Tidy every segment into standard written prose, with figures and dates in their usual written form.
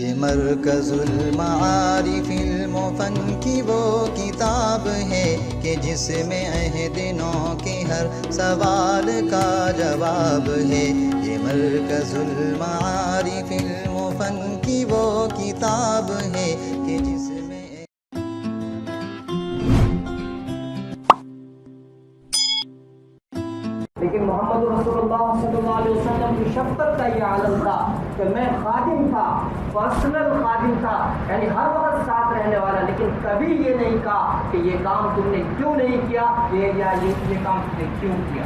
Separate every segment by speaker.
Speaker 1: یہ مرکز المعارف المفن کی وہ کتاب ہے کہ جس میں عہد نو کے ہر سوال کا جواب ہے. یہ مرکز المعارف المفن کی وہ کتاب ہے کہ جس میں
Speaker 2: لیکن محمد رسول اللہ صلی اللہ علیہ وسلم کی شفقت کا یہ عالم تھا کہ میں خادم تھا، پرسنل خادم تھا، یعنی ہر وقت ساتھ رہنے والا، لیکن کبھی یہ نہیں کہا کہ یہ کام تم نے کیوں نہیں کیا، یہ کام تم نے کیوں کیا.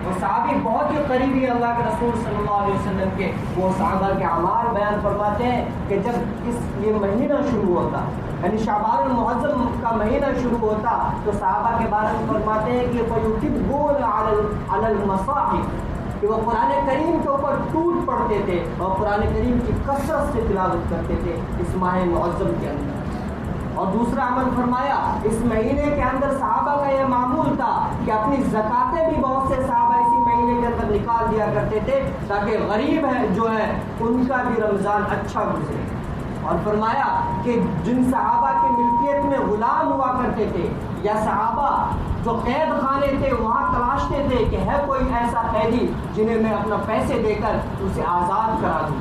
Speaker 2: وہ صحابی بہت ہی قریبی اللہ کے رسول صلی اللہ علیہ وسلم کے، وہ صحابہ کے اعمال بیان فرماتے ہیں کہ جب یہ مہینہ شروع ہوتا، یعنی شعبان المعظم کا مہینہ شروع ہوتا، تو صحابہ کے بارے میں فرماتے ہیں کہ فَيُكِبُّونَ عَلَى الْمَصَاحِفِ، کہ وہ قرآن کریم کے اوپر ٹوٹ پڑتے تھے اور قرآن کریم کی کثرت سے تلاوت کرتے تھے اس ماہ معظم کے اندر. اور دوسرا عمل فرمایا، اس مہینے کے اندر صحابہ کا یہ معمول تھا کہ اپنی زکاتیں بھی بہت سے صحابہ اسی مہینے کے اندر نکال دیا کرتے تھے تاکہ غریب ہے جو ہے ان کا بھی رمضان اچھا گزرے. اور فرمایا کہ جن صحابہ کی ملکیت میں غلام ہوا کرتے تھے یا صحابہ جو قید خانے تھے وہاں تلاشتے تھے کہ ہے کوئی ایسا قیدی جنہیں میں اپنا پیسے دے کر اسے آزاد کرا دوں.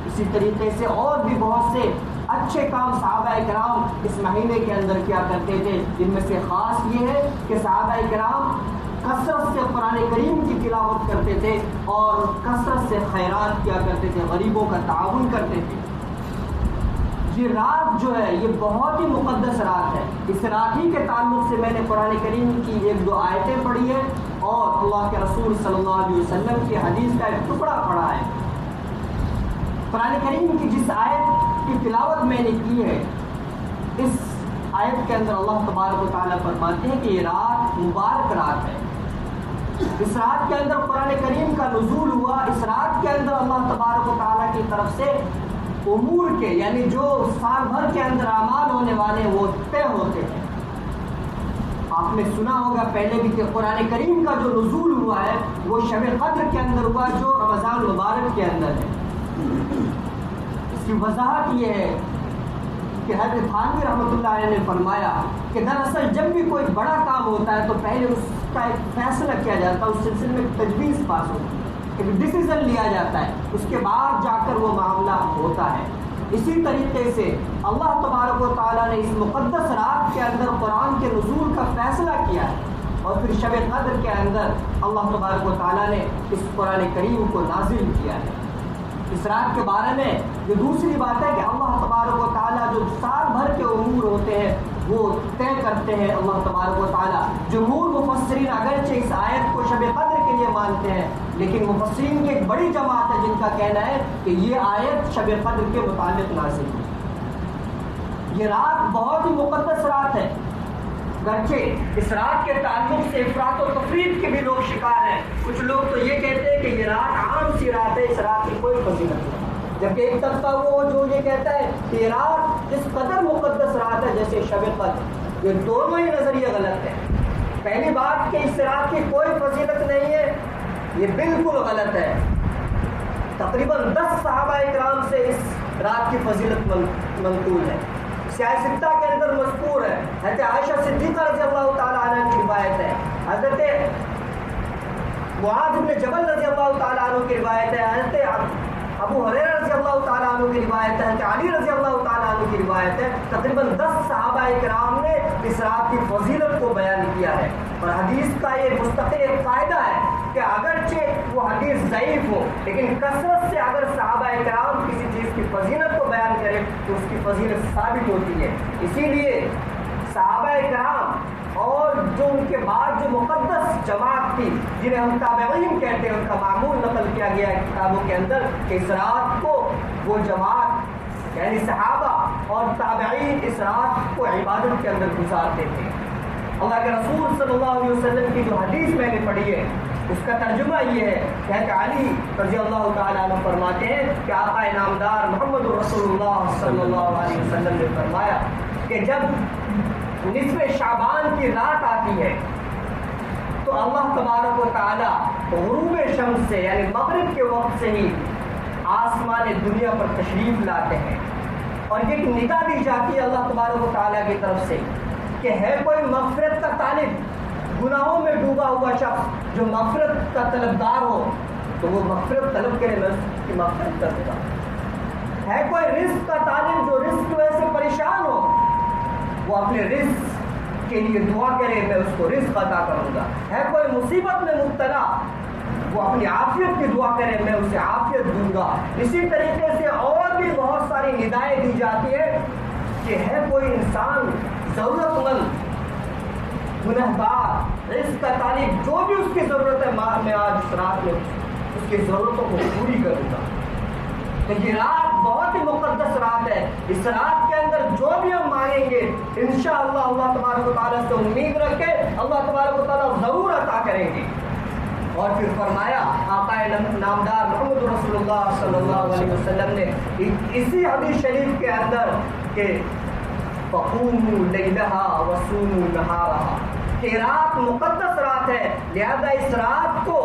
Speaker 2: اسی طریقے سے اور بھی بہت سے اچھے کام صحابہ کرام اس مہینے کے اندر کیا کرتے تھے، جن میں سے خاص یہ ہے کہ صحابہ کرام کثرت سے قرآن کریم کی تلاوت کرتے تھے اور کثرت سے خیرات کیا کرتے تھے، غریبوں کا تعاون کرتے تھے. یہ رات جو ہے یہ بہت ہی مقدس رات ہے. اس رات ہی کے تعلق سے میں نے قرآن کریم کی ایک دو آیتیں پڑھی ہیں اور اللہ کے رسول صلی اللہ علیہ وسلم کی حدیث کا ایک ٹکڑا پڑھا ہے. قرآن کریم کی جس آیت کی تلاوت میں نے کی ہے، اس آیت کے اندر اللہ تبارک و تعالیٰ فرماتے ہیں کہ یہ رات مبارک رات ہے. اس رات کے اندر قرآن کریم کا نزول ہوا. اس رات کے اندر اللہ تبارک و تعالیٰ کی طرف سے امور کے، یعنی جو سال بھر کے اندر اعمال ہونے والے وہ طے ہوتے ہیں. آپ نے سنا ہوگا پہلے بھی کہ قرآن کریم کا جو نزول ہوا ہے وہ شب قدر کے اندر ہوا جو رمضان مبارک کے اندر ہے. اس کی وضاحت یہ ہے کہ حضرت تھانوی رحمۃ اللہ علیہ نے فرمایا کہ دراصل جب بھی کوئی بڑا کام ہوتا ہے تو پہلے اس کا ایک فیصلہ کیا جاتا ہے، اس سلسلے میں تجویز پاس ہوتی ہے، ایک ڈیسیزن لیا جاتا ہے، اس کے بعد جا کر وہ معاملہ ہوتا ہے. اسی طریقے سے اللہ تبارک و تعالیٰ نے اس مقدس رات کے اندر قرآن کے نزول کا فیصلہ کیا ہے اور پھر شب قدر کے اندر اللہ تبارک و تعالیٰ نے اس قرآن کریم کو نازل کیا ہے. اس رات کے بارے میں جو دوسری بات ہے کہ اللہ تبارک و تعالیٰ جو سال بھر کے امور ہوتے ہیں وہ طے کرتے ہیں اللہ تبارک و تعالیٰ. جمہور مفسرین اگرچہ اس آیت کو شب قدر کے لیے مانتے ہیں، لیکن مفسرین کی ایک بڑی جماعت ہے جن کا کہنا ہے کہ یہ آیت شب قدر کے متعلق نازل ہے. یہ رات بہت ہی مقدس رات ہے. گرچہ اس رات کے تعلق سے افراط و تفریط کے بھی لوگ شکار ہیں. کچھ لوگ تو یہ کہتے ہیں کہ یہ رات عام سی رات ہے، اس رات کی کوئی فضیلت نہیں، جبکہ ایک طبقہ وہ جو یہ کہتا ہے کہ یہ رات اس قدر مقدس رات ہے جیسے شب قدر. یہ دونوں ہی نظریے غلط ہیں. پہلی بات کہ اس رات کی کوئی فضیلت نہیں ہے، یہ بالکل غلط ہے. تقریباً 10 صحابہ کرام سے اس رات کی فضیلت منقول ہے. سیاہ ستہ کے اندر مذکور ہے. حضرت عائشہ صدیقہ رضی اللہ تعالیٰ عنہ کی روایت ہے، حضرت معاذ بن جبل رضی اللہ تعالیٰ عنہ کی روایت ہے، حضرت ابو ہریرہ رضی اللہ تعالیٰ عنہ کی روایت ہے، حضرت علی رضی اللہ تعالیٰ عنہ کی روایت ہے. تقریباً 10 صحابہ کرام نے اس رات کی فضیلت کو بیان کیا ہے. اور حدیث کا یہ مستقل ایک قاعدہ ہے کہ اگرچہ وہ حدیث ضعیف ہو لیکن کثرت سے اگر صحابہ کرام کسی چیز کی فضیلت کو بیان کرے تو اس کی فضیلت ثابت ہوتی ہے. اسی لیے صحابہ کرام اور جو ان کے بعد جو مقدس جماعت تھی جنہیں ہم تابعین کہتے ہیں، ان کا معمول نقل کیا گیا ہے کتابوں کے اندر کہ اس رات کو وہ جماعت یعنی صحابہ اور تابعین اس رات کو عبادت کے اندر گزارتے تھے. اللہ کے رسول صلی اللہ علیہ وسلم کی جو حدیث میں نے پڑھی ہے اس کا ترجمہ یہ ہے کہ علی رضی اللہ تعالیٰ عنہ فرماتے ہیں کہ آقا نامدار محمد رسول اللہ صلی اللہ علیہ وسلم نے فرمایا کہ جب نصف شعبان کی رات آتی ہے تو اللہ تبارک و تعالیٰ غروب شمس سے یعنی مغرب کے وقت سے ہی آسمان دنیا پر تشریف لاتے ہیں اور یہ ایک ندا دی جاتی ہے اللہ تبارک و تعالیٰ کی طرف سے کہ ہے کوئی مغفرت کا طالب، گناہوں میں ڈوبا ہوا شخص جو مغفرت کا طلبگار ہو تو وہ مغفرت طلب کرے، میں اس کی مغفرت کر دوں گا۔ ہے کوئی رزق کا طالب جو رزق کی وجہ سے پریشان ہو، وہ اپنے رزق کے لیے دعا کرے، میں اس کو رزق عطا کروں گا۔ ہے کوئی مصیبت میں مبتلا، وہ اپنی عافیت کی دعا کرے، میں اسے عافیت دوں گا۔ اسی طریقے سے اور بھی بہت ساری ندائیں دی جاتی ہے کہ ہے کوئی انسان ضرورت مند، گنہگار، رزق کا طالب، جو بھی اس کی ضرورت ہے میں آج اس رات میں اس کی ضرورتوں کو پوری کروں گا۔ تو یہ رات بہت ہی مقدس رات ہے، اس رات کے اندر جو بھی ہم مانگیں گے انشاءاللہ اللہ تبارک و تعالیٰ سے امید رکھے اللہ تبارک و تعالیٰ ضرور عطا کریں گے۔ اور پھر فرمایا آقا نامدار محمد رسول اللہ صلی اللہ علیہ وسلم نے اسی حدیث شریف کے اندر کہ فقوموا لیلہا وصوموا نہارہا، کہ رات مقدس رات ہے، لہذا اس رات کو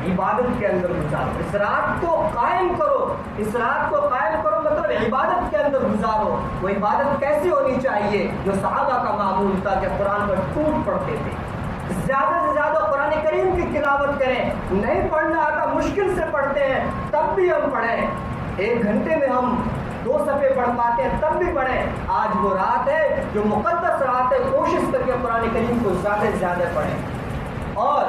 Speaker 2: عبادت کے اندر گزارو، اس رات کو قائم کرو، اس رات کو قائم کرو مطلب عبادت کے اندر گزارو۔ وہ عبادت کیسی ہونی چاہیے جو صحابہ کا معمول تھا کہ قرآن پر ٹوٹ پڑھتے تھے، زیادہ سے زیادہ قرآن کریم کی تلاوت کریں، نہیں پڑھنا آتا مشکل سے پڑھتے ہیں تب بھی ہم پڑھیں، 1 گھنٹے میں ہم 2 صفحے پڑھ پاتے ہیں تب بھی پڑھیں۔ آج وہ رات ہے جو مقدس رات ہے، کوشش کر کے قرآن کریم کو زیادہ سے زیادہ پڑھیں، اور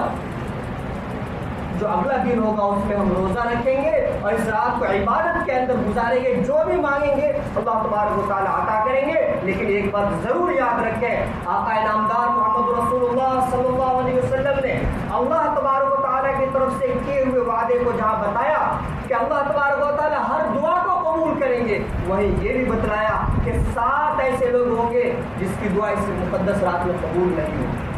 Speaker 2: جو اگلا دن ہوگا اس میں ہم روزہ رکھیں گے اور اس رات کو عبادت کے اندر گزاریں گے، جو بھی مانگیں گے اللہ تبارک و تعالیٰ عطا کریں گے۔ لیکن ایک بات ضرور یاد رکھیں، آقا نامدار محمد رسول اللہ صلی اللہ علیہ وسلم نے اللہ تبارک و تعالیٰ کی طرف سے کیے ہوئے وعدے کو جہاں بتایا کہ اللہ تبارک و تعالیٰ ہر دعا کو قبول کریں گے، وہیں یہ بھی بتلایا کہ 7 ایسے لوگ ہوں گے جس کی دعا اس مقدس رات میں قبول نہیں ہوگی۔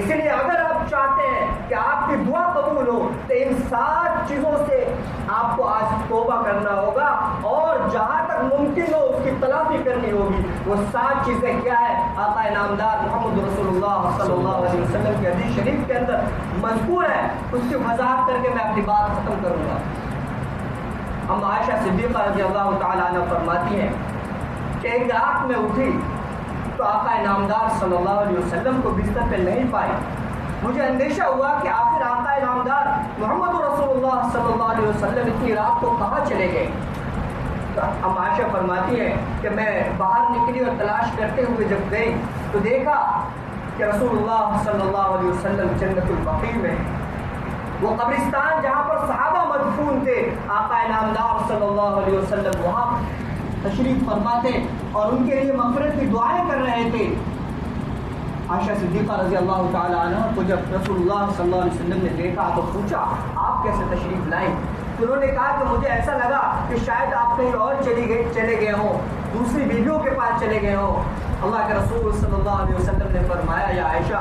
Speaker 2: اس لیے اگر آپ چاہتے ہیں کہ آپ کی دعا قبول ہو تو ان 7 چیزوں سے آپ کو آج توبہ کرنا ہوگا، اور جہاں تک ممکن ہو اس کی تلافی کرنی ہوگی۔ وہ 7 چیزیں کیا ہے؟ آقا نامدار محمد رسول اللہ صلی اللہ علیہ وسلم کی حدیث شریف کے اندر مذکور ہے، اس کی وضاحت کر کے میں اپنی بات ختم کروں گا۔ ہم عائشہ صدیقہ رضی اللہ تعالیٰ عنہ فرماتی ہیں کہ ایک رات میں اٹھی تو آقا نامدار صلی اللہ علیہ وسلم کو بستر پہ نہیں پائی، مجھے اندیشہ ہوا کہ آخر آقا نامدار محمد رسول اللہ صلی اللہ علیہ وسلم اتنی رات کو کہاں چلے گئے؟ ہم عائشہ فرماتی ہیں کہ میں باہر نکلی اور تلاش کرتے ہوئے جب گئی تو دیکھا کہ رسول اللہ صلی اللہ علیہ وسلم جنت البقیع میں، وہ قبرستان جہاں پر صحابہ مدفون تھے، آقا نامدار صلی اللہ علیہ وسلم وہاں تشریف فرماتے اور ان کے لیے مغفرت کی دعائیں کر رہے تھے۔ عائشہ صدیقہ رضی اللہ تعالیٰ عنہ کو جب رسول اللہ صلی اللہ علیہ وسلم نے دیکھا تو پوچھا آپ کیسے تشریف لائیں؟ تو انہوں نے کہا کہ مجھے ایسا لگا کہ شاید آپ کہیں اور چلے گئے ہوں، دوسری بیویوں کے پاس چلے گئے ہوں۔ اللہ کے رسول صلی اللہ علیہ وسلم نے فرمایا یا عائشہ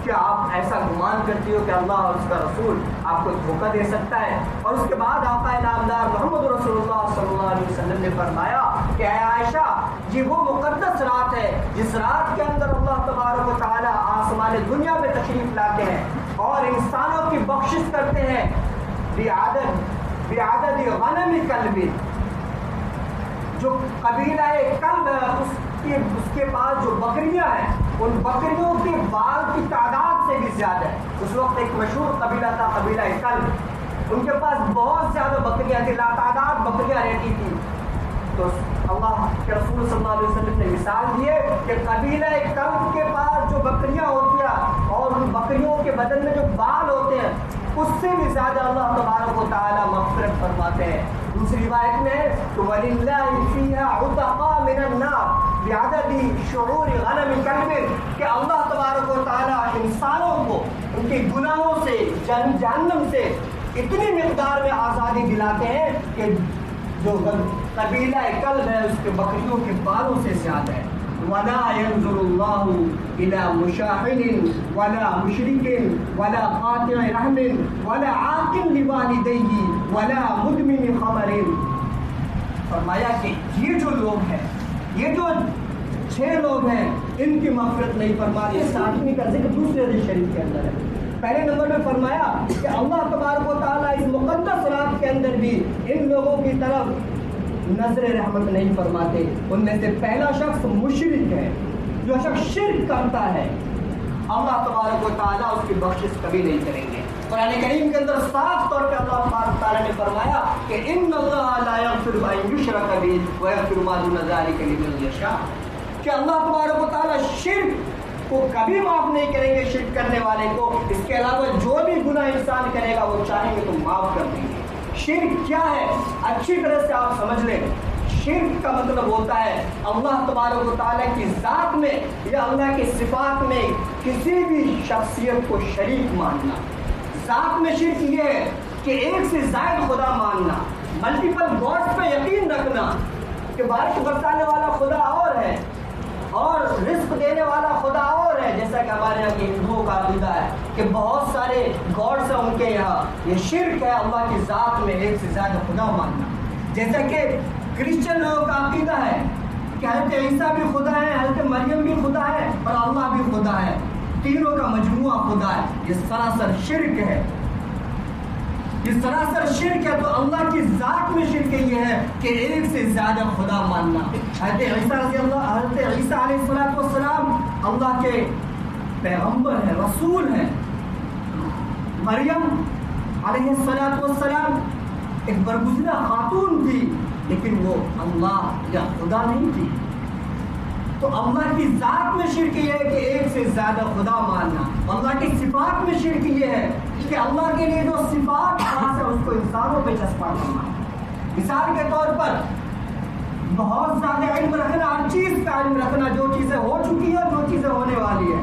Speaker 2: کیا آپ ایسا گمان کرتی ہو کہ اللہ اور اس کا رسول آپ کو دھوکہ دے سکتا ہے؟ اور اس کے بعد آقا نامدار محمد رسول اللہ صلی اللہ علیہ وسلم نے فرمایا کہ اے عائشہ یہ وہ مقدس رات ہے جس رات کے اندر اللہ تبارک و تعالیٰ آسمان دنیا میں تشریف لاتے ہیں اور انسانوں کی بخشش کرتے ہیں بعدد غنم کلب، جو قبیلہ کلب اس کے پاس جو بکریاں ہیں ان بکریوں کے بال کی تعداد سے بھی زیادہ ہے۔ اس وقت ایک مشہور قبیلہ تھا قبیلہ کلب، ان کے پاس بہت زیادہ بکریاں تھیں، لاتعداد بکریاں رہتی تھیں۔ تو اللہ کے رسول صلی اللہ علیہ وسلم نے مثال دی ہے کہ قبیلہ کلب کے پاس جو بکریاں ہوتی ہیں اور ان بکریوں کے بدن میں جو بال ہوتے ہیں اس سے بھی زیادہ اللہ تبارک و تعالیٰ مغفرت فرماتے ہیں۔ دوسری روایت میں تو وَلِلَّهِ فِيهَا عُتَقَاء مِنَ النَّارِ بِعَدَدِ شُعُورِ غَنَمِ كَلْبٍ، کہ اللہ تبارک و تعالیٰ انسانوں کو ان کے گناہوں سے جہنم سے اتنی مقدار میں آزادی دلاتے ہیں کہ جو قبیلہ کلب ہے اس کے بکریوں کے بالوں سے زیادہ ہے۔ وَلَا يَنْظُرُ اللَّهُ إِلَى مُشَاحِنٍ وَلَا مُشْرِكٍ وَلَا قَاطِعِ رَحْمٍ وَلَا عَاقٍ لِوَالِدَيْهِ وَلَا مُدْمِنِ خَمَرٍ۔ فرمایا کہ یہ جو لوگ ہیں، یہ جو 6 لوگ ہیں، ان کی مغفرت نہیں فرماتے۔ 7ویں کا ذکر دوسرے حدیث شریف کے اندر ہے پہلے نمبر میں فرمایا کہ اللہ تبارک و تعالیٰ اس مقدس رات کے اندر بھی ان لوگوں کی طرف نظر رحمت نہیں فرماتے. ان میں سے پہلا شخص مشرک ہے. جو شخص شرک کرتا ہے اللہ تبارک و تعالیٰ اس کی بخشش کبھی نہیں کریں گے. قرآن کریم کے اندر صاف طور پہ اللہ تبارک و تعالیٰ نے فرمایا کہ ان اللہ لا یغفر ان یشرک بہ ویغفر ما دون ذلک لمن یشاء، کہ اللہ تبارک و تعالیٰ شرک کو کبھی معاف نہیں کریں گے شرک کرنے والے کو. اس کے علاوہ جو بھی گناہ انسان کرے گا وہ چاہیں گے تو معاف کر دیں گے. شرک کیا ہے اچھی طرح سے آپ سمجھ لیں. شرک کا مطلب ہوتا ہے اللہ تبارک و تعالیٰ کی ذات میں یا اللہ کی صفات میں کسی بھی شخصیت کو شریک ماننا. ذات میں شرک یہ ہے کہ ایک سے زائد خدا ماننا، ملٹیپل گاڈز پہ یقین رکھنا کہ بارش برسانے والا خدا اور ہے اور رزق دینے والا خدا اور ہے، جیسا کہ ہمارے یہاں کے ہندوؤں کا عقیدہ ہے کہ بہت سارے گاڈس ہیں ان کے یہاں. یہ شرک ہے اللہ کی ذات میں ایک سے زیادہ خدا ماننا. جیسا کہ کرسچن لوگوں کا عقیدہ ہے کہ حضرت عیسیٰ بھی خدا ہے، حضرت مریم بھی خدا ہے اور اللہ بھی خدا ہے، تینوں کا مجموعہ خدا ہے. یہ سراسر شرک ہے. یہ سراسر شرک ہے. تو اللہ کی ذات میں شرک یہ ہے کہ ایک سے زیادہ خدا ماننا. حضرت عیسیٰ علیہ السلام اللہ کے پیغمبر ہیں، رسول ہیں. مریم علیہ السلام ایک برگزیدہ خاتون تھی لیکن وہ اللہ یا خدا نہیں تھی. تو اللہ کی ذات میں شرک یہ ہے کہ ایک سے زیادہ خدا ماننا. اللہ کی صفات میں شرک یہ ہے کہ اللہ کے لیے جو صفات خاص ہے اس کو انسانوں پہ چسپاں کرنا. مثال کے طور پر بہت زیادہ علم رکھنا، ہر چیز کا علم رکھنا، جو چیزیں ہو چکی ہے جو چیزیں ہونے والی ہے،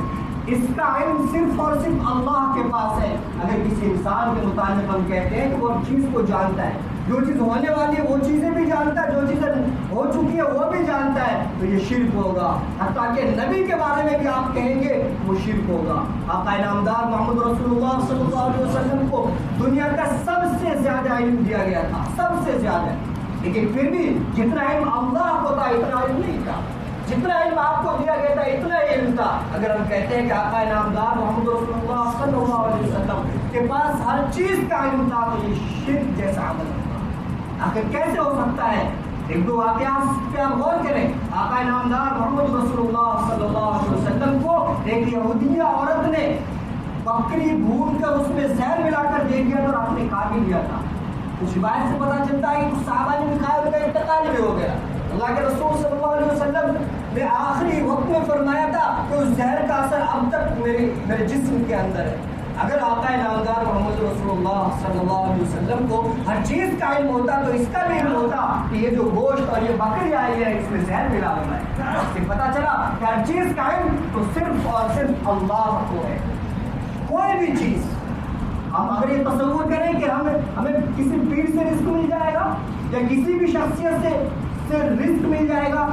Speaker 2: اس کا علم صرف اور صرف اللہ کے پاس ہے. اگر کسی انسان کے متعلق ہم کہتے ہیں کہ وہ چیز کو جانتا ہے، جو چیز ہونے والی ہے وہ چیزیں بھی جانتا ہے، جو چیزیں ہو چکی ہے وہ بھی جانتا ہے، تو یہ شرک ہوگا. حتیٰ کہ نبی کے بارے میں بھی آپ کہیں گے وہ شرک ہوگا. آقا نامدار محمد رسول اللہ صلی اللہ علیہ وسلم کو دنیا کا سب سے زیادہ علم دیا گیا تھا، سب سے زیادہ، لیکن پھر بھی جتنا علم اللہ کو تھا اتنا علم نہیں تھا. جتنا علم آپ کو دیا گیا تھا اتنا علم تھا. اگر ہم کہتے ہیں کہ آقا نامدار محمد رسول اللہ صلی اللہ علیہ وسلم کے پاس ہر چیز کا علم تھا تو یہ شرک جیسا عمل تھا. آخر کیسے ہو سکتا ہے؟ ایک دو واقعات پہ آپ غور کریں. آقا نامدار محمد رسول اللہ صلی اللہ علیہ وسلم کو ایک یہودیہ عورت نے بکری بھون کر اس میں زہر ملا کر دے دیا اور آپ نے کھا بھی لیا تھا. کچھ روایت سے پتہ چلتا ہے کہ کچھ صحابہ نے بھی کھایا، ان کا انتقال بھی ہو گیا. اللہ کے رسول صلی اللہ علیہ وسلم نے آخری وقت میں فرمایا تھا کہ اس زہر کا اثر اب تک میرے جسم کے اندر ہے. اگر آقا نامدار محمد رسول اللہ صلی اللہ علیہ وسلم کو ہر چیز کا علم ہوتا تو اس کا بھی علم ہوتا کہ یہ جو گوشت اور یہ بکری آئی ہے اس میں زہر ملا ہوا ہے. اس سے پتہ چلا کہ ہر چیز کا علم تو صرف اور صرف اللہ کو ہے. کوئی بھی چیز ہم اگر یہ تصور کریں کہ ہمیں کسی پیر سے رزق مل جائے گا یا کسی بھی شخصیت سے رزق مل جائے گا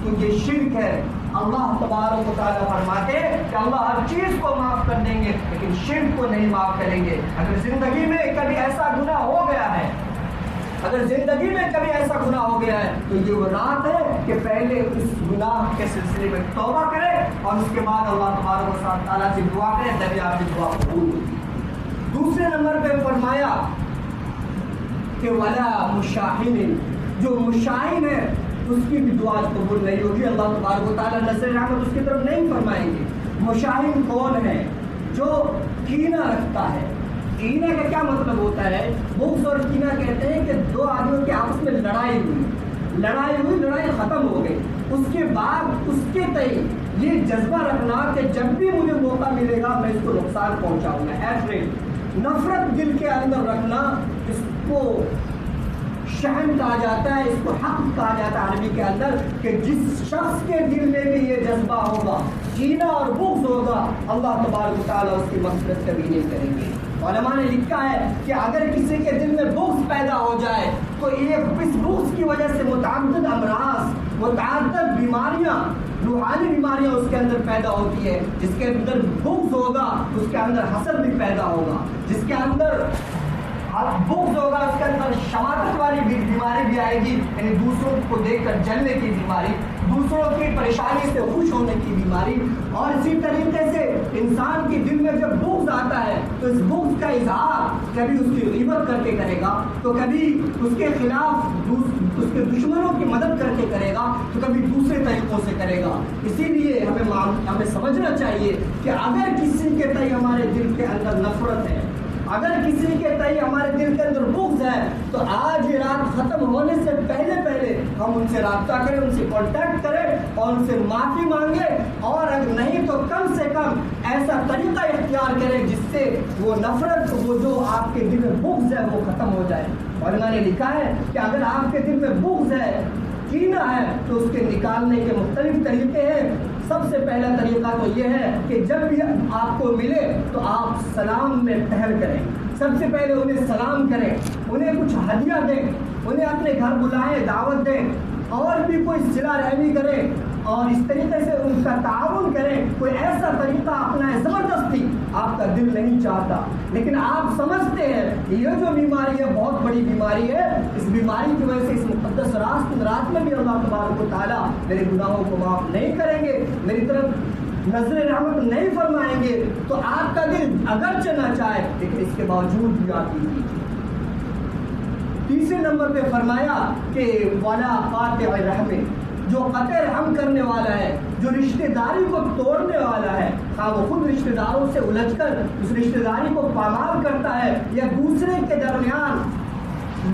Speaker 2: تو یہ شرک ہے. اللہ تبارک و تعالیٰ فرماتے کہ اللہ ہر چیز کو معاف کر دیں گے لیکن شرک کو نہیں معاف کریں گے. اگر زندگی میں کبھی ایسا گناہ ہو گیا ہے، اگر زندگی میں کبھی ایسا گناہ ہو گیا ہے تو یہ وہ رات ہے کہ پہلے اس گناہ کے سلسلے میں توبہ کرے اور اس کے بعد اللہ تبارک و تعالیٰ سے دعا کرے، تبھی آپ کی دعا قبول ہوگی. دوسرے نمبر پہ فرمایا کہ ولا مشاہین، جو مشاہین ہے اس کی بھی دعا قبول نہیں ہوگی. اللہ تبارک و تعالیٰ نظر رحمت اس کی طرف نہیں فرمائیں گے. مشاہین کون ہے؟ جو کینہ رکھتا ہے. کینہ کا کیا مطلب ہوتا ہے؟ بغض اور کینہ کہتے ہیں کہ دو آدمیوں کے آپس میں لڑائی ختم ہو گئی، اس کے بعد اس کے تئیں یہ جذبہ رکھنا کہ جب بھی مجھے موقع ملے گا میں اس کو نقصان پہنچاؤں گا. ایٹریٹ، نفرت دل کے اندر رکھنا، اس کو شہن کہا جاتا ہے، اس کو حق کہا جاتا ہے عربی کے اندر، کہ جس شخص کے دل میں بھی یہ جذبہ ہوگا، کینہ اور بغض ہوگا، اللہ تبارک و تعالیٰ اس کی مغفرت کبھی نہیں کریں گے. علماء نے لکھا ہے کہ اگر کسی کے دل میں بغض پیدا ہو جائے تو اس بغض کی وجہ سے متعدد امراض، متعدد بیماریاں، روحانی بیماریاں اس کے اندر پیدا ہوتی ہے. جس کے اندر بغض ہوگا اس کے اندر حسد بھی پیدا ہوگا، جس کے اندر بغض ہوگا، اس کے اندر شماتت والی بیماری بھی آئے گی، یعنی دوسروں کو دیکھ کر جلنے کی بیماری، دوسروں کی پریشانی سے خوش ہونے کی بیماری. اور اسی طریقے سے انسان کے دل میں جب بغض آتا ہے تو اس بغض کا اظہار کبھی اس کی غیبت کر کے کرے گا، تو کبھی اس کے خلاف اس کے دشمنوں کی مدد کر کے کرے گا، تو کبھی دوسرے طریقوں سے کرے گا. اسی لیے ہمیں سمجھنا چاہیے کہ اگر کسی کے تئیں ہمارے دل کے اندر نفرت ہے، اگر کسی کے تئیں ہمارے دل کے اندر بغض ہے، تو آج یہ رات ختم ہونے سے پہلے ہم ان سے رابطہ کریں، ان سے کانٹیکٹ کریں اور ان سے معافی مانگیں، اور اگر نہیں تو کم سے کم ایسا طریقہ اختیار کریں جس سے وہ نفرت، وہ جو آپ کے دل میں بغض ہے وہ ختم ہو جائے. اور میں نے لکھا ہے کہ اگر آپ کے دل میں بغض ہے، کینہ ہے، تو اس کے نکالنے کے مختلف طریقے ہیں. سب سے پہلا طریقہ تو یہ ہے کہ جب بھی آپ کو ملے تو آپ سلام میں پہل کریں. سب سے پہلے انہیں سلام کریں، انہیں کچھ ہدیہ دیں، انہیں اپنے گھر بلائیں، دعوت دیں، اور بھی کوئی صلہ رحمی کریں، اور اس طریقے سے ان کا تعاون کریں. کوئی ایسا طریقہ اپنائیں، زبردستی آپ کا دل نہیں چاہتا، لیکن آپ سمجھتے ہیں یہ جو بیماری ہے بہت بڑی بیماری ہے، اس بیماری کی وجہ سے اس مقدس رات میں بھی اللہ تبارک و تعالیٰ میرے گناہوں کو معاف نہیں کریں گے، میری طرف نظر رحمت نہیں فرمائیں گے. تو آپ کا دل اگرچہ نہ چاہے لیکن اس کے باوجود بھی آپ کیجیے. تیسرے نمبر پہ فرمایا کہ ولا قاطع رحم، جو قطع رحم کرنے والا ہے، جو رشتہ داری کو توڑنے والا ہے، خواہ وہ خود رشتہ داروں سے الجھ کر اس رشتہ داری کو پامال کرتا ہے یا دوسرے کے درمیان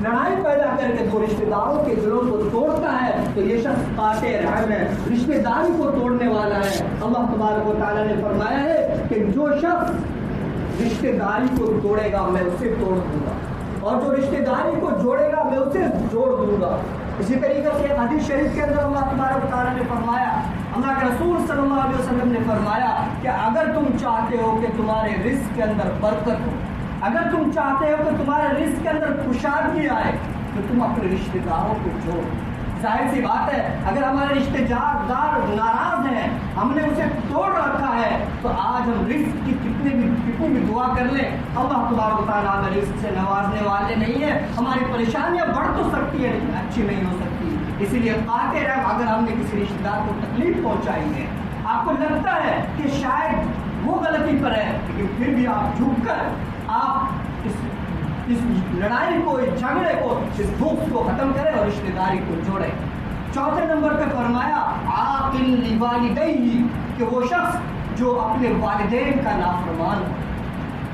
Speaker 2: لڑائی پیدا کر کے دو رشتہ داروں کے دلوں کو توڑتا ہے، تو یہ شخص قاطع رحم ہے، رشتہ داری کو توڑنے والا ہے. اللہ تبارک و تعالیٰ نے فرمایا ہے کہ جو شخص رشتہ داری کو توڑے گا میں اسے توڑ دوں گا، اور جو رشتہ داری کو جوڑے گا میں اسے جوڑ دوں گا. اسی طریقے سے حدیث شریف کے اندر اللہ تبارک و تعالیٰ نے فرمایا، اللہ کے رسول صلی اللہ علیہ وسلم نے فرمایا کہ اگر تم چاہتے ہو کہ تمہارے رزق کے اندر برکت ہو، اگر تم چاہتے ہو کہ تمہارے رزق کے اندر کشادگی آئے، تو تم اپنے رشتہ داروں کو جوڑو. ظاہر سی بات ہے اگر ہمارے رشتہ دار ناراض ہیں، ہم نے اسے توڑ رکھا ہے، تو آج ہم رزق کی کتنی بھی دعا کر لیں، اللہ تبارک و تعالیٰ ہمیں رزق سے نوازنے والے نہیں ہیں. ہماری پریشانیاں بڑھ تو سکتی ہیں لیکن اچھی نہیں ہو سکتی. اسی لیے قاطع رحم، اگر ہم نے کسی رشتہ دار کو تکلیف پہنچائی ہے، آپ کو لگتا ہے کہ شاید وہ غلطی پر ہے، لیکن پھر بھی آپ جھک کر آپ اس لڑائی کو، اس جھگڑے کو، اس بغض کو ختم کرے اور رشتہ داری کو جوڑے. چوتھے نمبر پہ فرمایا عاقل لوالدیہ، کہ وہ شخص جو اپنے والدین کا نافرمان ہو.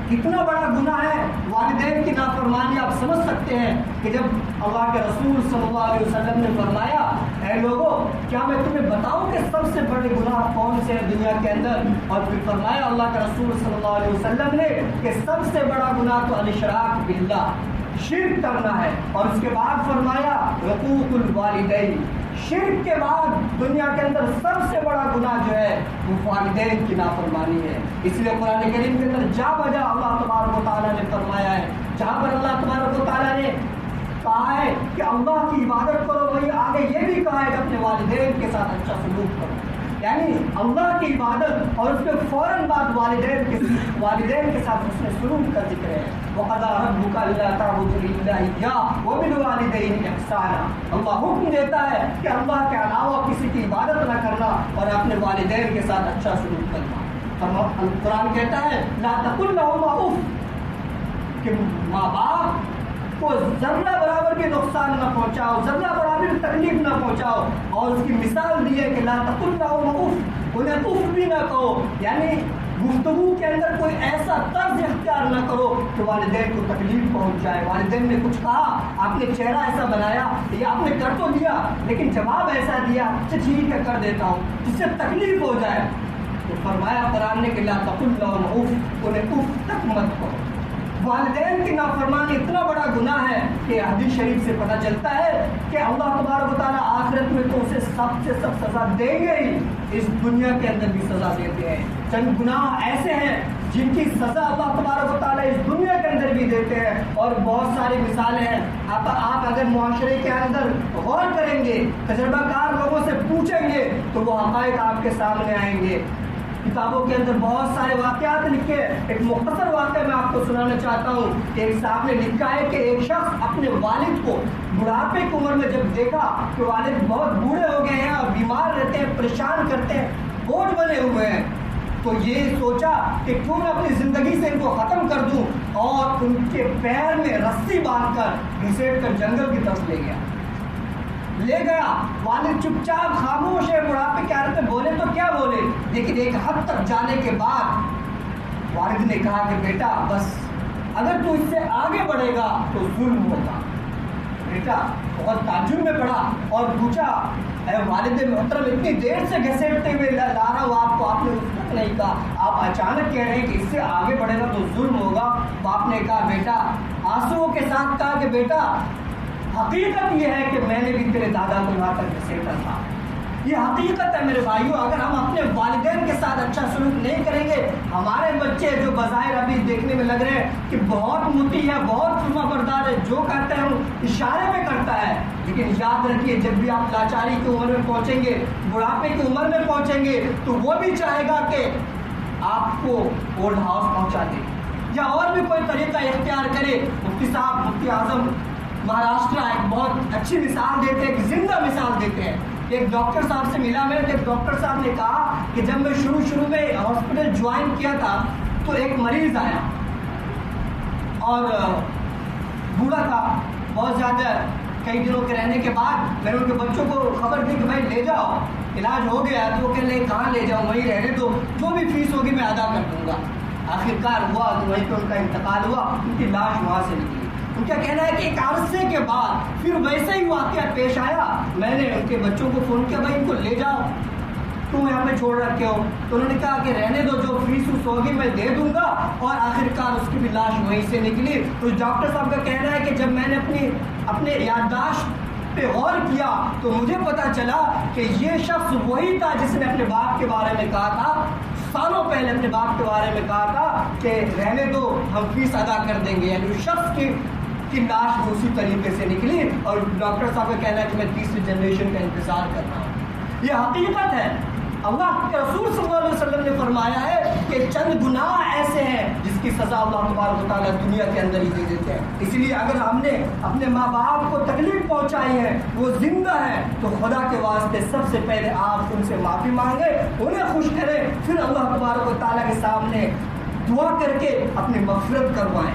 Speaker 2: کتنا بڑا گناہ ہے والدین کی نافرمانی. آپ سمجھ سکتے ہیں کہ جب اللہ کے رسول صلی اللہ علیہ وسلم نے فرمایا اے لوگوں کیا میں تمہیں بتاؤں کہ سب سے بڑے گناہ کون سے ہیں دنیا کے اندر، اور پھر فرمایا اللہ کے رسول صلی اللہ علیہ وسلم نے کہ سب سے بڑا گناہ تو الاشراک باللہ، شرک کرنا ہے. اور اس کے بعد فرمایا حقوق الوالدین، شرک کے بعد دنیا کے اندر سب سے بڑا گناہ جو ہے وہ والدین کی نافرمانی ہے. اس لیے قرآن کریم کے اندر جا بجا اللہ تبارک و تعالیٰ نے فرمایا ہے، جہاں پر اللہ تبارک و تعالیٰ نے کہا ہے کہ اللہ کی عبادت کرو، وہی آگے یہ بھی کہا ہے کہ اپنے والدین کے ساتھ اچھا سلوک کرو. یعنی اللہ کی عبادت اور اس کے فوراً بعد والدین کے ساتھ اس نے سلوک کا ذکر ہے. وَقَضَىٰ رَبُّكَ أَلَّا تَعْبُدُوا إِلَّا إِيَّاهُ وَبِالْوَالِدَيْنِ إِحْسَانًا. اللہ حکم دیتا ہے کہ اللہ کے علاوہ کسی کی عبادت نہ کرنا اور اپنے والدین کے ساتھ اچھا سلوک کرنا. قرآن کہتا ہے لَا تَقُل لَهُمَا أُفٍّ، کہ ماں باپ کو ذرہ برابر بھی نقصان نہ پہنچاؤ، ذرہ برابر تکلیف نہ پہنچاؤ. اور اس کی مثال دی ہے کہ لا تقل لهم اف، انہیں اف بھی نہ کہو. یعنی گفتگو کے اندر کوئی ایسا طرز اختیار نہ کرو کہ والدین کو تکلیف پہنچ جائے. والدین نے کچھ کہا، آپ نے چہرہ ایسا بنایا یا آپ نے کر تو دیا لیکن جواب ایسا دیا کہ ٹھیک ہے کر دیتا ہوں، جس سے تکلیف ہو جائے. تو فرمایا قرآن نے کہ لا تقل لهم اف، انہیں اف تک مت کہو. والدین کی نافرمانی اتنا بڑا گناہ ہے کہ حدیث شریف سے پتہ چلتا ہے کہ اللہ تبارک و تعالیٰ آخرت میں تو اسے سب سے سب سزا دیں گے ہی، اس دنیا کے اندر بھی سزا دیتے ہیں. چند گناہ ایسے ہیں جن کی سزا اللہ تبارک و تعالیٰ اس دنیا کے اندر بھی دیتے ہیں، اور بہت ساری مثالیں ہیں. آپ اگر معاشرے کے اندر غور کریں گے، تجربہ کار لوگوں سے پوچھیں گے تو وہ حقائق آپ کے سامنے آئیں گے. کتابوں کے اندر بہت سارے واقعات لکھے ہیں. ایک مختصر واقعہ میں آپ کو سنانا چاہتا ہوں کہ ایک صاحب نے لکھا ہے کہ ایک شخص اپنے والد کو بڑھاپے کی عمر میں جب دیکھا کہ والد بہت بوڑھے ہو گئے ہیں اور بیمار رہتے ہیں، پریشان کرتے ہیں، بوجھ بنے ہوئے ہیں، تو یہ سوچا کہ کیوں نہ اپنی زندگی سے ان کو ختم کر دوں، اور ان کے پیر میں رسی باندھ کر گھسیٹ کر جنگل کی طرف لے گیا. والد چپ چاپ خاموش ہے، بڑھاپے کی حالت میں بولے تو کیا بولے، لیکن ایک حد تک جانے کے بعد والد نے کہا کہ بیٹا بس اگر تو اس سے آگے بڑھے گا تو ظلم ہوگا. بیٹا بہت تعجب میں پڑا اور پوچھا، اے والد محترم اتنی دیر سے گھسیٹتے ہوئے لا رہا ہوں آپ کو، آپ نے اس وقت نہیں کہا، آپ اچانک کہہ رہے ہیں کہ اس سے آگے بڑھے گا تو ظلم ہوگا. باپ نے کہا بیٹا، آنسوؤں کے ساتھ کہا کہ بیٹا حقیقت یہ ہے کہ میں نے بھی تیرے دادا کو وہاں تک گھسیٹا تھا. یہ حقیقت ہے میرے بھائیوں. اگر ہم اپنے والدین کے ساتھ اچھا سلوک نہیں کریں گے، ہمارے بچے جو بظاہر ابھی دیکھنے میں لگ رہے ہیں کہ بہت مطیع ہے، بہت فرما بردار ہے، جو کہتے ہیں ہم اشارے میں کرتا ہے، لیکن یاد رکھیے جب بھی آپ لاچاری کی عمر میں پہنچیں گے، بڑھاپے کی عمر میں پہنچیں گے، تو وہ بھی چاہے گا کہ آپ کو اولڈ ہاؤس پہنچا دے یا اور بھی کوئی طریقہ اختیار کرے. مفتی صاحب، مفتی اعظم مہاراشٹر ایک بہت اچھی مثال دیتے ہیں، ایک زندہ مثال دیتے ہیں. ایک ڈاکٹر صاحب سے ملا میں، ایک ڈاکٹر صاحب نے کہا کہ جب میں شروع میں ہاسپٹل جوائن کیا تھا تو ایک مریض آیا اور بوڑھا تھا بہت زیادہ. کئی دنوں کے رہنے کے بعد میں نے ان کے بچوں کو خبر دی کہ بھائی لے جاؤ، علاج ہو گیا. تو وہ کہنے لگے کہاں لے جاؤں، وہیں رہنے دو، جو بھی فیس ہوگی میں ادا کر دوں گا. آخرکار ہوا تو وہیں پہ ان کا انتقال ہوا، ان کی لاش وہاں سے نکلی. ان کا کہنا ہے کہ ایک عرصے کے بعد پھر ویسے ہی واقعہ پیش آیا. میں نے ان کے بچوں کو فون کیا، بھائی ان کو لے جاؤ، تم یہاں پہ چھوڑ رکھے ہو. تو انہوں نے کہا کہ رہنے دو، جو فیس ہوگی میں دے دوں گا. اور آخرکار اس کی بھی لاش وہیں سے نکلی. تو ڈاکٹر صاحب کا کہنا ہے کہ جب میں نے اپنے یادداشت پہ غور کیا تو مجھے پتا چلا کہ یہ شخص وہی تھا جس نے اپنے باپ کے بارے میں کہا تھا، سالوں پہلے اپنے باپ کے بارے میں کہا تھا کہ رہنے دو، ہم فیس ادا کر دیں گے. یعنی اس شخص کی لاش اسی طریقے سے نکلی. اور ڈاکٹر صاحب کا کہنا ہے کہ میں تیسری جنریشن کا انتظار کر رہا ہوں. یہ حقیقت ہے. اللہ کے رسول صلی اللہ علیہ وسلم نے فرمایا ہے کہ چند گناہ ایسے ہیں جس کی سزا اللہ تبارک و تعالیٰ دنیا کے اندر ہی دے دیتے ہیں. اس لیے اگر ہم نے اپنے ماں باپ کو تکلیف پہنچائی ہے، وہ زندہ ہے، تو خدا کے واسطے سب سے پہلے آپ ان سے معافی مانگیں، انہیں خوش کریں، پھر اللہ تبارک و تعالیٰ کے سامنے دعا کر کے اپنی مغفرت کروائیں.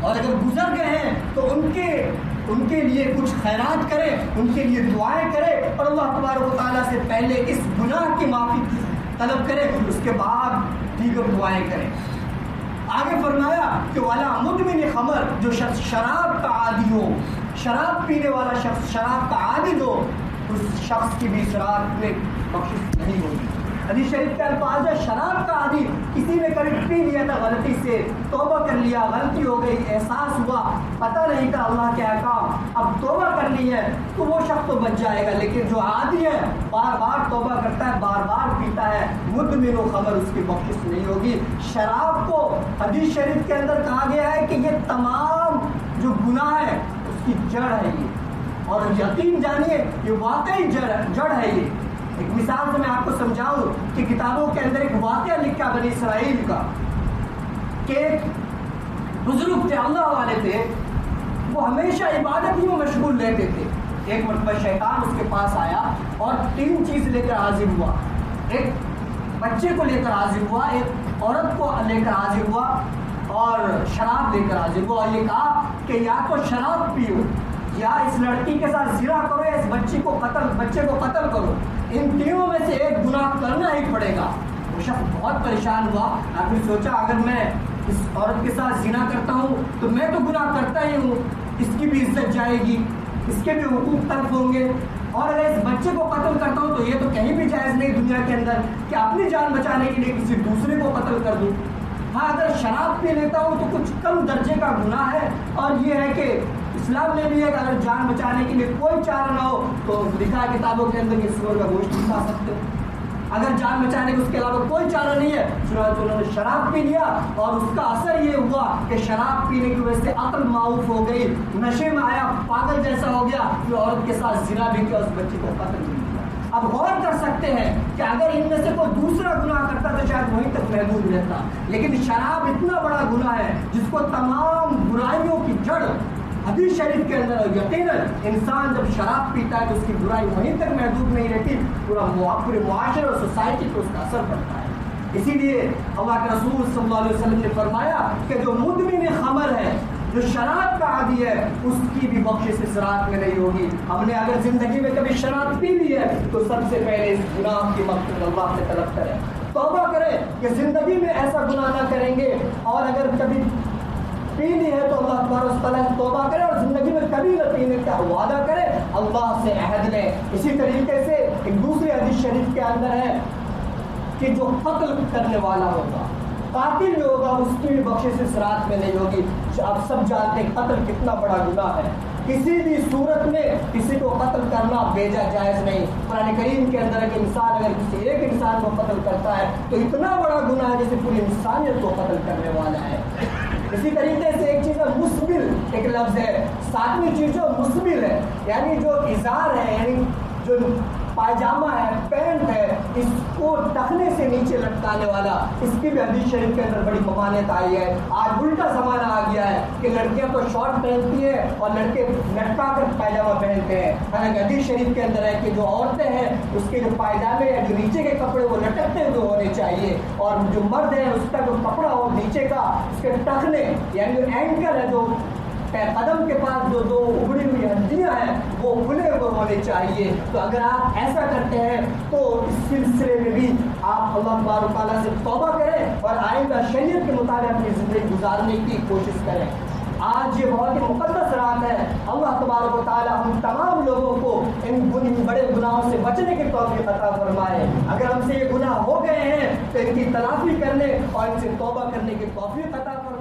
Speaker 2: اور اگر گزر گئے ہیں تو ان کے لیے کچھ خیرات کرے، ان کے لیے دعائیں کرے، اور اللہ تبارک و تعالیٰ سے پہلے اس گناہ کی معافی طلب کرے، اس کے بعد دیگر دعائیں کرے. آگے فرمایا کہ والا مدمن خمر، جو شخص شراب کا عادی ہو، شراب پینے والا شخص شراب کا عادی ہو، اس شخص کی بھی شراب میں بخشش نہیں ہوگی. حدیث شریف کے الفاظ ہے شراب کا عادی، کسی نے کبھی پی لیا تھا غلطی سے، توبہ کر لیا، غلطی ہو گئی، احساس ہوا، پتہ نہیں تھا اللہ کے احکام، اب توبہ کر لی ہے تو وہ شخص تو بچ جائے گا. لیکن جو عادی ہے، بار بار توبہ کرتا ہے، بار بار پیتا ہے، مدمن و خمر، اس کی بخشش نہیں ہوگی. شراب کو حدیث شریف کے اندر کہا گیا ہے کہ یہ تمام جو گناہ ہے اس کی جڑ ہے یہ. اور یقین جانیے یہ واقعی جڑ ہے. یہ ایک مثال سے میں آپ کو سمجھاؤں کہ کتابوں کے اندر ایک واقعہ لکھا بنی اسرائیل کا کہ ایک بزرگ تھے، اللہ والے تھے، وہ ہمیشہ عبادت ہی میں مشغول رہتے تھے. ایک مرتبہ شیطان اس کے پاس آیا اور 3 چیز لے کر حاضر ہوا. ایک بچے کو لے کر حاضر ہوا، ایک عورت کو لے کر حاضر ہوا، اور شراب لے کر حاضر ہوا. اور یہ کہا کہ یا تو شراب پیو، یا اس لڑکی کے ساتھ زنا کرو، یا اس بچے کو قتل کرو. ان تینوں میں سے ایک گناہ کرنا ہی پڑے گا. وہ شخص بہت پریشان ہوا. آپ نے سوچا اگر میں اس عورت کے ساتھ زنا کرتا ہوں تو میں تو گناہ کرتا ہی ہوں، اس کی بھی عزت جائے گی، اس کے بھی حقوق تلف ہوں گے. اور اگر اس بچے کو قتل کرتا ہوں تو یہ تو کہیں بھی جائز نہیں دنیا کے اندر کہ اپنی جان بچانے کے لیے کسی دوسرے کو قتل کر دوں. ہاں اگر شراب پی لیتا ہوں تو کچھ کم درجے کا گناہ ہے. اور یہ ہے کہ اسلام نے بھی ہے کہ اگر جان بچانے کے لیے کوئی چارہ نہ ہو تو لکھا ہے کتابوں کے اندر کہ سور کا گوشت نہیں کھا سکتے. اگر جان بچانے کے اس کے علاوہ کوئی چارہ نہیں ہے، چنانچہ انہوں نے شراب پی لیا، اور اس کا اثر یہ ہوا کہ شراب پینے کی وجہ سے عقل معاف ہو گئی، نشے میں آیا، پاگل جیسا ہو گیا، پھر عورت کے ساتھ زنا بھی کیا، اس بچے کو قتل بھی کیا. اب غور کر سکتے ہیں کہ اگر ان میں سے کوئی دوسرا گناہ کرتا تو شاید وہیں تک محدود رہتا، لیکن شراب اتنا بڑا گناہ ہے جس کو تمام برائیوں کی جڑ حدیث شریف کے اندر یقیناً انسان جب شراب پیتا ہے تو اس کی برائی وہیں تک محدود نہیں رہتی، پورے معاشرے اور سوسائٹی کو اس کا اثر پڑتا ہے۔ اسی لیے اللہ کے رسول صلی اللہ علیہ وسلم نے فرمایا کہ جو مدمن خمر ہے، جو شراب کا عادی ہے، اس کی بھی بخشش اس رات میں نہیں ہوگی۔ ہم نے اگر زندگی میں کبھی شراب پی لی ہے تو سب سے پہلے اس گناہ کی مغفرت اللہ سے طلب کریں، توبہ کریں کہ زندگی میں ایسا گناہ نہ کریں گے، اور اگر کبھی پی لی ہے تو اللہ تبارک و تعالیٰ توبہ کرے اور زندگی میں کبھی نہ پینے کا وعدہ کرے، اللہ سے عہد لیں۔ اسی طریقے سے ایک دوسری حدیث شریف کے اندر ہے کہ جو قتل کرنے والا ہوگا، قاتل جو ہوگا، اس کی بھی بخشش اس رات میں نہیں ہوگی۔ آپ سب جانتے ہیں قتل کتنا بڑا گناہ ہے، کسی بھی صورت میں کسی کو قتل کرنا بیجا جائز نہیں۔ قرآن کریم کے اندر کہ انسان اگر کسی ایک انسان کو قتل کرتا ہے تو اتنا بڑا گناہ ہے جیسے پوری انسانیت کو قتل کرنے والا ہے۔ اسی طریقے سے ایک چیز ہے مسبل، ایک لفظ ہے، ساتویں چیز جو مسبل ہے، یعنی جو ازار ہے، یعنی جو پائجامہ ہے، پینٹ ہے، اس کو ٹخنے سے نیچے لٹکانے والا، اس کی بھی حدیث شریف کے اندر بڑی ممانعت آئی ہے۔ آج الٹا زمانہ آ گیا ہے کہ لڑکیاں تو شارٹ پہنتی ہیں اور لڑکے لٹکا کر پائجامہ پہنتے ہیں۔ حالانکہ حدیث شریف کے اندر ہے کہ جو عورتیں ہیں اس کے جو پائجامے یا جو نیچے کے کپڑے وہ لٹکتے ہوئے ہونے چاہیے، اور جو مرد ہے اس کا جو کپڑا ہو نیچے کا، اس کے ٹخنے یعنی جو اینکل ہے، جو قدم کے پاس جو دو ابڑی ہوئی ہڈیاں ہیں وہ کھلے ہوئے ہونے چاہیے۔ تو اگر آپ ایسا کرتے ہیں تو اس سلسلے میں بھی آپ اللہ تبارک و تعالیٰ سے توبہ کریں اور آئندہ شریعت کے مطابق اپنی زندگی گزارنے کی کوشش کریں۔ آج یہ بہت ہی مقدس رات ہے، اللہ تبارک و تعالیٰ ہم تمام لوگوں کو ان بڑے گناہوں سے بچنے کی توفیق عطا فرمائے۔ اگر ہم سے یہ گناہ ہو گئے ہیں تو ان کی تلافی کرنے اور ان سے توبہ کرنے کی توفیق عطا فرمائے۔